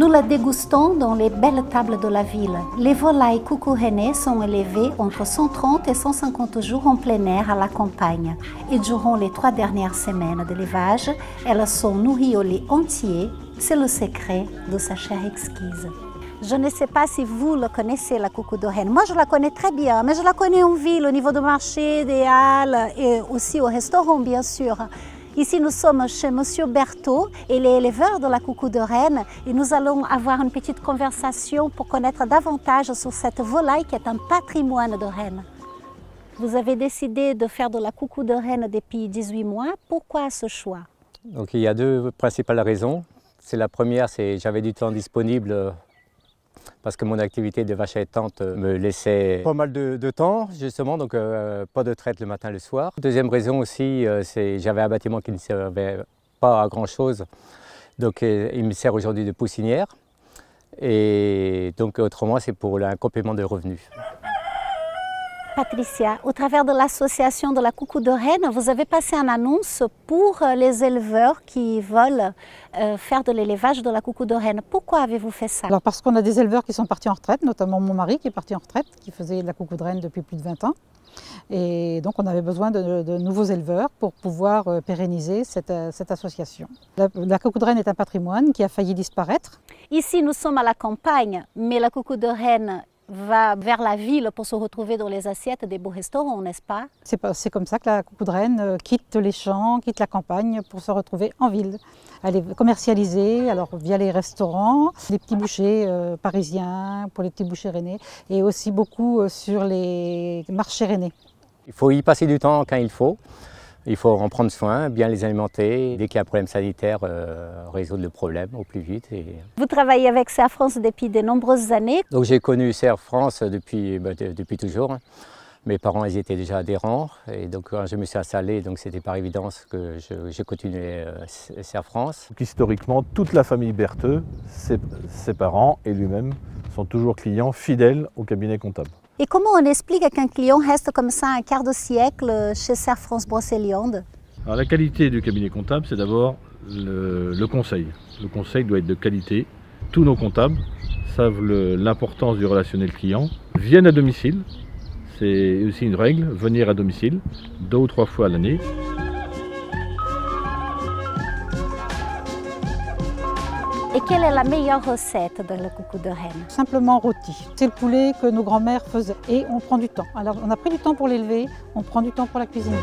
Nous la dégustons dans les belles tables de la ville. Les volailles coucou rennais sont élevées entre 130 et 150 jours en plein air à la campagne. Et durant les 3 dernières semaines d'élevage, elles sont nourries au lait entier. C'est le secret de sa chair exquise. Je ne sais pas si vous le connaissez, la coucou de renne. Moi, je la connais très bien, mais je la connais en ville, au niveau du marché, des halles et aussi au restaurant, bien sûr. Ici, nous sommes chez Monsieur Berthaud, il est éleveur de la coucou de renne et nous allons avoir une petite conversation pour connaître davantage sur cette volaille qui est un patrimoine de Rennes. Vous avez décidé de faire de la coucou de renne depuis 18 mois. Pourquoi ce choix? Donc, il y a 2 principales raisons. La première, c'est que j'avais du temps disponible parce que mon activité de vache allaitante me laissait pas mal de temps, justement, donc pas de traite le matin et le soir. Deuxième raison aussi, c'est que j'avais un bâtiment qui ne servait pas à grand-chose, donc il me sert aujourd'hui de poussinière. Et donc autrement, c'est pour un complément de revenus. Patricia, au travers de l'association de la coucou de renne, vous avez passé une annonce pour les éleveurs qui veulent faire de l'élevage de la coucou de renne. Pourquoi avez-vous fait ça? Alors parce qu'on a des éleveurs qui sont partis en retraite, notamment mon mari qui est parti en retraite, qui faisait de la coucou de renne depuis plus de 20 ans. Et donc on avait besoin de nouveaux éleveurs pour pouvoir pérenniser cette association. La coucou de renne est un patrimoine qui a failli disparaître. Ici, nous sommes à la campagne, mais la coucou de renne va vers la ville pour se retrouver dans les assiettes des beaux restaurants, n'est-ce pas? C'est comme ça que la coucou de renne quitte les champs, quitte la campagne pour se retrouver en ville. Elle est commercialisée alors, via les restaurants, les petits bouchers parisiens, pour les petits bouchers rennais, et aussi beaucoup sur les marchés rennais. Il faut y passer du temps quand il faut. Il faut en prendre soin, bien les alimenter. Dès qu'il y a un problème sanitaire, résoudre le problème au plus vite. Vous travaillez avec Serre France depuis de nombreuses années. Donc j'ai connu Serre France depuis toujours. Mes parents ils étaient déjà adhérents et donc quand je me suis installé, c'était par évidence que je continuais Serre France. Donc, historiquement, toute la famille Berthaud, ses parents et lui-même sont toujours clients fidèles au cabinet comptable. Et comment on explique qu'un client reste comme ça un quart de siècle chez Serre France Brocéliande? Alors, la qualité du cabinet comptable, c'est d'abord le conseil. Le conseil doit être de qualité. Tous nos comptables savent l'importance du relationnel client, viennent à domicile. C'est aussi une règle, venir à domicile 2 ou 3 fois à l'année. Et quelle est la meilleure recette de la coucou de renne? Simplement rôti. C'est le poulet que nos grands-mères faisaient et on prend du temps. Alors on a pris du temps pour l'élever, on prend du temps pour la cuisiner.